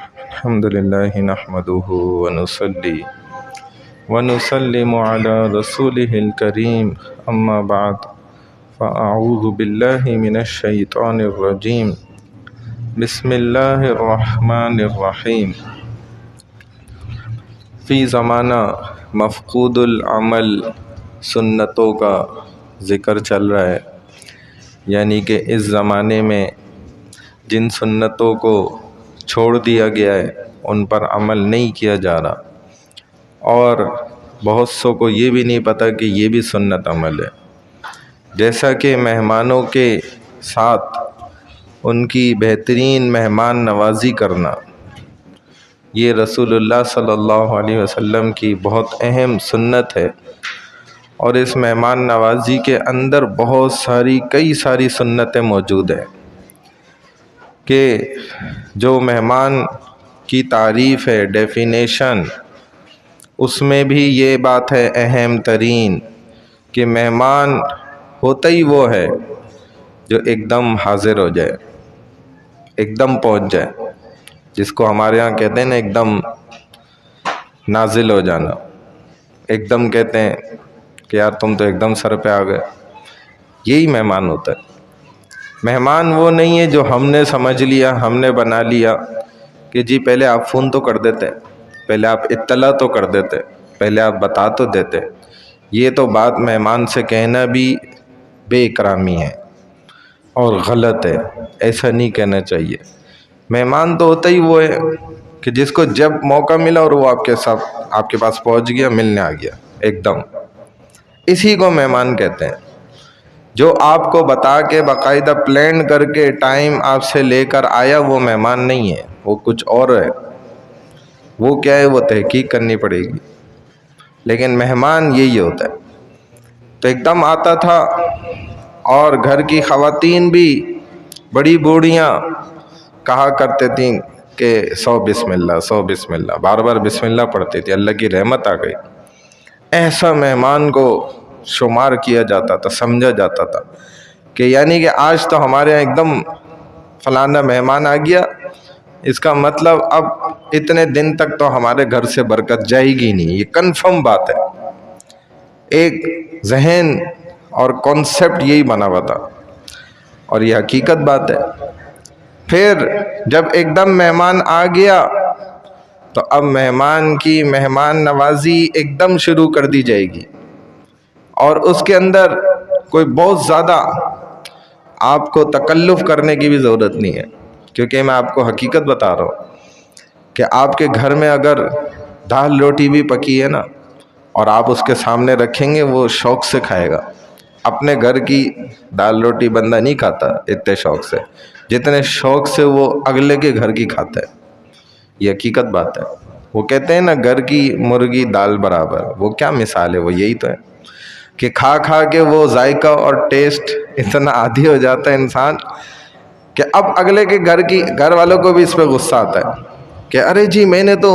الحمد لله نحمده ونصلي ونسلم على رسوله الكريم أما بعد فأعوذ بالله من الشيطان الرجيم بسم الله الرحمن الرحيم فی زمانہ مفقود العمل سنتوں کا ذکر چل رہا ہے، یعنی کہ اس زمانے میں جن سنتوں کو چھوڑ دیا گیا ہے ان پر عمل نہیں کیا جا رہا، اور بہت سو کو یہ بھی نہیں پتہ کہ یہ بھی سنت عمل ہے، جیسا کہ مہمانوں کے ساتھ ان کی بہترین مہمان نوازی کرنا، یہ رسول اللہ صلی اللہ علیہ وسلم کی بہت اہم سنت ہے، اور اس مہمان نوازی کے اندر کئی ساری سنتیں موجود ہیں کہ جو مہمان کی تعریف ہے، ڈیفینیشن، اس میں بھی یہ بات ہے اہم ترین کہ مہمان ہوتا ہی وہ ہے جو ایک دم حاضر ہو جائے، ایک دم پہنچ جائے، جس کو ہمارے ہاں کہتے ہیں نا ایک دم نازل ہو جانا، ایک دم کہتے ہیں کہ یار تم تو ایک دم سر پہ آ گئے، یہی مہمان ہوتا ہے۔ مہمان وہ نہیں ہے جو ہم نے سمجھ لیا، ہم نے بنا لیا کہ جی پہلے آپ فون تو کر دیتے، پہلے آپ اطلاع تو کر دیتے، پہلے آپ بتا تو دیتے۔ یہ تو بات مہمان سے کہنا بھی بے اکرامی ہے اور غلط ہے، ایسا نہیں کہنا چاہیے۔ مہمان تو ہوتا ہی وہ ہے کہ جس کو جب موقع ملا اور وہ آپ کے پاس پہنچ گیا، ملنے آ گیا ایک دم، اسی کو مہمان کہتے ہیں۔ جو آپ کو بتا کے باقاعدہ پلان کر کے ٹائم آپ سے لے کر آیا، وہ مہمان نہیں ہے، وہ کچھ اور ہے۔ وہ کیا ہے، وہ تحقیق کرنی پڑے گی، لیکن مہمان یہی ہوتا ہے۔ تو ایک دم آتا تھا، اور گھر کی خواتین بھی بڑی بوڑھیاں کہا کرتے تھیں کہ 100 بسم اللہ 100 بسم اللہ، بار بار بسم اللہ پڑھتی تھی، اللہ کی رحمت آ گئی۔ ایسا مہمان کو شمار کیا جاتا تھا، سمجھا جاتا تھا کہ یعنی کہ آج تو ہمارے یہاں ایک دم فلانا مہمان آ گیا، اس کا مطلب اب اتنے دن تک تو ہمارے گھر سے برکت جائے گی نہیں، یہ کنفرم بات ہے۔ ایک ذہن اور کانسیپٹ یہی بنا ہوا تھا، اور یہ حقیقت بات ہے۔ پھر جب ایک دم مہمان آ گیا تو اب مہمان کی مہمان نوازی ایک دم شروع کر دی جائے گی، اور اس کے اندر کوئی بہت زیادہ آپ کو تکلف کرنے کی بھی ضرورت نہیں ہے، کیونکہ میں آپ کو حقیقت بتا رہا ہوں کہ آپ کے گھر میں اگر دال روٹی بھی پکی ہے نا، اور آپ اس کے سامنے رکھیں گے، وہ شوق سے کھائے گا۔ اپنے گھر کی دال روٹی بندہ نہیں کھاتا اتنے شوق سے جتنے شوق سے وہ اگلے کے گھر کی کھاتا ہے، یہ حقیقت بات ہے۔ وہ کہتے ہیں نا گھر کی مرغی دال برابر، وہ کیا مثال ہے، وہ یہی تو ہے کہ کھا کھا کے وہ ذائقہ اور ٹیسٹ اتنا عادی ہو جاتا ہے انسان کہ اب اگلے کے گھر والوں کو بھی اس پہ غصہ آتا ہے کہ ارے جی میں نے تو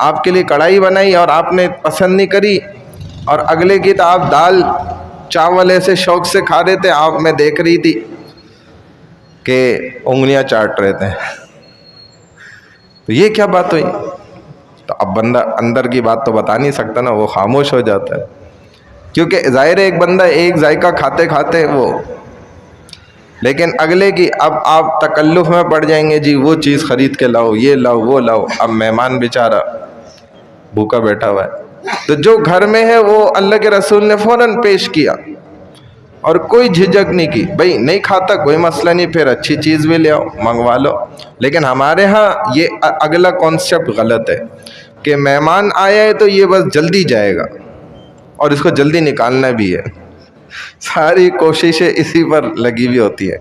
آپ کے لیے کڑھائی بنائی اور آپ نے پسند نہیں کری، اور اگلے کی تو آپ دال چاول ایسے شوق سے کھا رہے تھے، آپ میں دیکھ رہی تھی کہ انگلیاں چاٹ رہے تھے، تو یہ کیا بات ہوئی؟ تو اب بندہ اندر کی بات تو بتا نہیں سکتا نا، وہ خاموش ہو جاتا ہے، کیونکہ ظاہر ہے ایک بندہ ایک ذائقہ کھاتے کھاتے وہ، لیکن اگلے کی اب آپ تکلف میں پڑ جائیں گے، جی وہ چیز خرید کے لاؤ، یہ لاؤ وہ لاؤ، اب مہمان بیچارہ بھوکا بیٹھا ہوا ہے۔ تو جو گھر میں ہے وہ اللہ کے رسول نے فوراً پیش کیا، اور کوئی جھجک نہیں کی، بھئی نہیں کھاتا کوئی مسئلہ نہیں، پھر اچھی چیز بھی لے آؤ، منگوا لو۔ لیکن ہمارے ہاں یہ اگلا کانسیپٹ غلط ہے کہ مہمان آیا ہے تو یہ بس جلدی جائے گا، اور اس کو جلدی نکالنا بھی ہے، ساری کوششیں اسی پر لگی ہوئی ہوتی ہے۔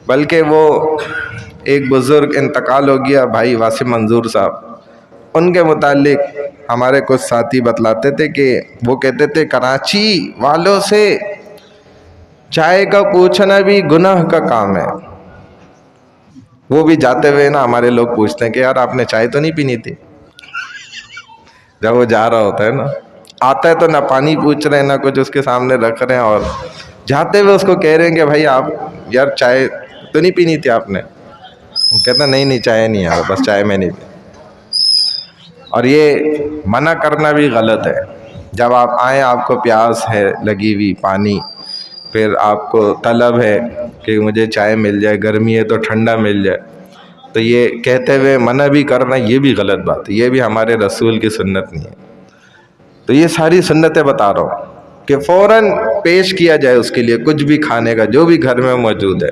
بلکہ وہ ایک بزرگ انتقال ہو گیا، بھائی واسم منظور صاحب، ان کے متعلق ہمارے کچھ ساتھی بتلاتے تھے کہ وہ کہتے تھے کراچی والوں سے چائے کا پوچھنا بھی گناہ کا کام ہے۔ وہ بھی جاتے ہوئے نا ہمارے لوگ پوچھتے ہیں کہ یار آپ نے چائے تو نہیں پینی تھی، جب وہ جا رہا ہوتا ہے نا، آتا ہے تو نہ پانی پوچھ رہے ہیں نہ کچھ اس کے سامنے رکھ رہے ہیں، اور جاتے ہوئے اس کو کہہ رہے ہیں کہ بھائی آپ یار چائے تو نہیں پینی تھی آپ نے، وہ کہتا نہیں نہیں چائے نہیں آ رہا، بس چائے میں نہیں پی۔ اور یہ منع کرنا بھی غلط ہے۔ جب آپ آئیں، آپ کو پیاس ہے لگی ہوئی، پانی، پھر آپ کو طلب ہے کہ مجھے چائے مل جائے، گرمی ہے تو ٹھنڈا مل جائے، تو یہ کہتے ہوئے منع بھی کرنا، یہ بھی غلط بات ہے، یہ بھی ہمارے رسول کی سنت نہیں ہے۔ تو یہ ساری سنتیں بتا رہا ہوں کہ فوراً پیش کیا جائے اس کے لیے کچھ بھی کھانے کا جو بھی گھر میں موجود ہے،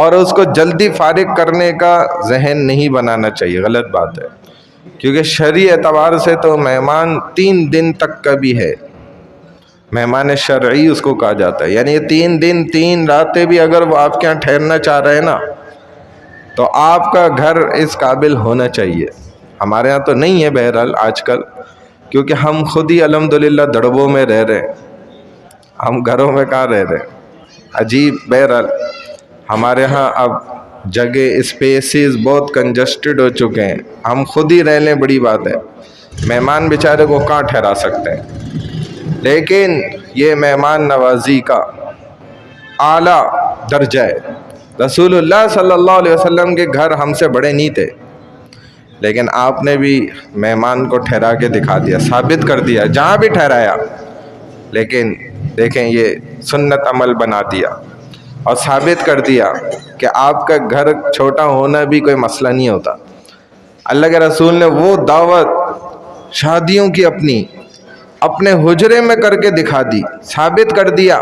اور اس کو جلدی فارغ کرنے کا ذہن نہیں بنانا چاہیے، غلط بات ہے۔ کیونکہ شرعی اعتبار سے تو مہمان 3 دن تک کا بھی ہے، مہمان شرعی اس کو کہا جاتا ہے، یعنی یہ 3 دن 3 راتیں بھی اگر وہ آپ کے یہاں ٹھہرنا چاہ رہے ہیں نا، تو آپ کا گھر اس قابل ہونا چاہیے۔ ہمارے ہاں تو نہیں ہے بہرحال آج کل، کیونکہ ہم خود ہی الحمدللہ دڑبوں میں رہ رہے ہیں، ہم گھروں میں کہاں رہ رہے ہیں، عجیب۔ بہرحال ہمارے ہاں اب جگہ اسپیسز بہت کنجسٹڈ ہو چکے ہیں، ہم خود ہی رہ لیں بڑی بات ہے، مہمان بیچارے کو کہاں ٹھہرا سکتے ہیں۔ لیکن یہ مہمان نوازی کا اعلیٰ درجہ ہے۔ رسول اللہ صلی اللہ علیہ وسلم کے گھر ہم سے بڑے نہیں تھے، لیکن آپ نے بھی مہمان کو ٹھہرا کے دکھا دیا، ثابت کر دیا جہاں بھی ٹھہرایا۔ لیکن دیکھیں یہ سنت عمل بنا دیا اور ثابت کر دیا کہ آپ کا گھر چھوٹا ہونا بھی کوئی مسئلہ نہیں ہوتا۔ اللہ کے رسول نے وہ دعوت شادیوں کی اپنے حجرے میں کر کے دکھا دی، ثابت کر دیا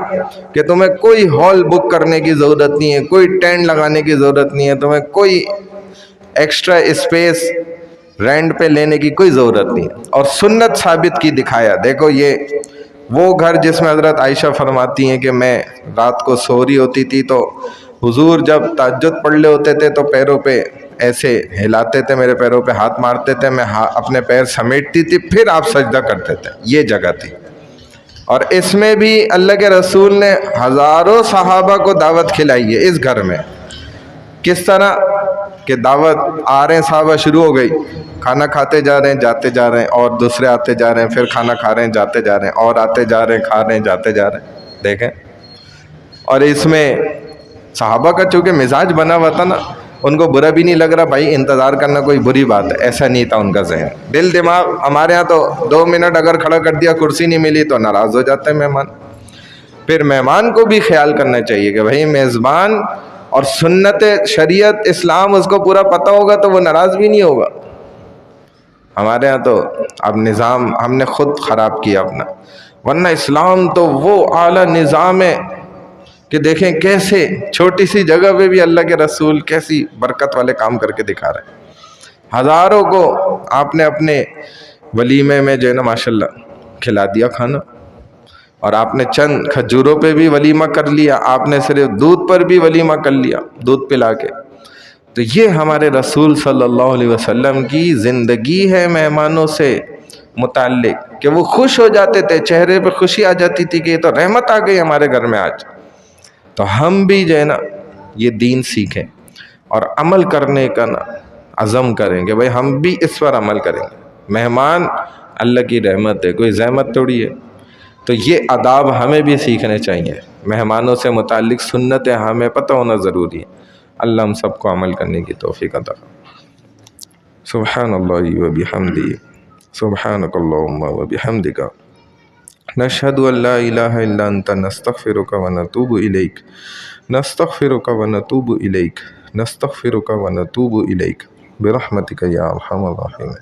کہ تمہیں کوئی ہال بک کرنے کی ضرورت نہیں ہے، کوئی ٹینٹ لگانے کی ضرورت نہیں ہے، تمہیں کوئی ایکسٹرا اسپیس رینٹ پہ لینے کی کوئی ضرورت نہیں ہے، اور سنت ثابت کی دکھایا۔ دیکھو یہ وہ گھر جس میں حضرت عائشہ فرماتی ہیں کہ میں رات کو سو رہی ہوتی تھی تو حضور جب تہجد پڑھ لے ہوتے تھے تو پیروں پہ ایسے ہلاتے تھے، میرے پیروں پہ ہاتھ مارتے تھے، میں اپنے پیر سمیٹتی تھی، پھر آپ سجدہ کرتے تھے۔ یہ جگہ تھی، اور اس میں بھی اللہ کے رسول نے ہزاروں صحابہ کو دعوت کھلائی ہے اس گھر میں۔ کس طرح کہ دعوت آ رہے ہیں صحابہ، شروع ہو گئی، کھانا کھاتے جا رہے ہیں، جاتے جا رہے ہیں، اور دوسرے آتے جا رہے ہیں، پھر کھانا کھا رہے ہیں، جاتے جا رہے ہیں، اور آتے جا رہے ہیں، کھا رہے ہیں، جاتے جا رہے ہیں۔ دیکھیں، اور اس میں صحابہ کا چونکہ مزاج بنا ہوا تھا نا، ان کو برا بھی نہیں لگ رہا، بھائی انتظار کرنا کوئی بری بات ہے، ایسا نہیں تھا ان کا ذہن، دل دماغ۔ ہمارے ہاں تو 2 منٹ اگر کھڑا کر دیا، کرسی نہیں ملی تو ناراض ہو جاتے ہیں مہمان۔ پھر مہمان کو بھی خیال کرنا چاہیے کہ بھائی میزبان، اور سنت شریعت اسلام اس کو پورا پتہ ہوگا تو وہ ناراض بھی نہیں ہوگا۔ ہمارے ہاں تو اب نظام ہم نے خود خراب کیا اپنا، ورنہ اسلام تو وہ اعلیٰ نظام ہے کہ دیکھیں کیسے چھوٹی سی جگہ پہ بھی اللہ کے رسول کیسی برکت والے کام کر کے دکھا رہے ہیں۔ ہزاروں کو آپ نے اپنے ولیمے میں جو ہے نا ماشاءاللہ کھلا دیا کھانا، اور آپ نے چند کھجوروں پہ بھی ولیمہ کر لیا، آپ نے صرف دودھ پر بھی ولیمہ کر لیا، دودھ پلا کے۔ تو یہ ہمارے رسول صلی اللہ علیہ وسلم کی زندگی ہے مہمانوں سے متعلق، کہ وہ خوش ہو جاتے تھے، چہرے پہ خوشی آ جاتی تھی کہ یہ تو رحمت آ گئی ہمارے گھر میں آج۔ تو ہم بھی جو ہے نا یہ دین سیکھیں اور عمل کرنے کا نا عزم کریں کہ بھائی ہم بھی اس پر عمل کریں گے۔ مہمان اللہ کی رحمت ہے، کوئی زحمت تھوڑی ہے۔ تو یہ آداب ہمیں بھی سیکھنے چاہیے، مہمانوں سے متعلق سنتیں ہمیں پتہ ہونا ضروری ہے۔ اللہ ہم سب کو عمل کرنے کی توفیق عطا فرمائے۔ سبحان اللہ و بحمدہ، سبحانک اللہم و بحمدک، نشہد ان لا الہ الا انت، نستغفرک و نتوب الیک، نستغفرک و نتوب الیک، نستغفرک و نتوب الیک، برحمتک یا ارحم الراحمین۔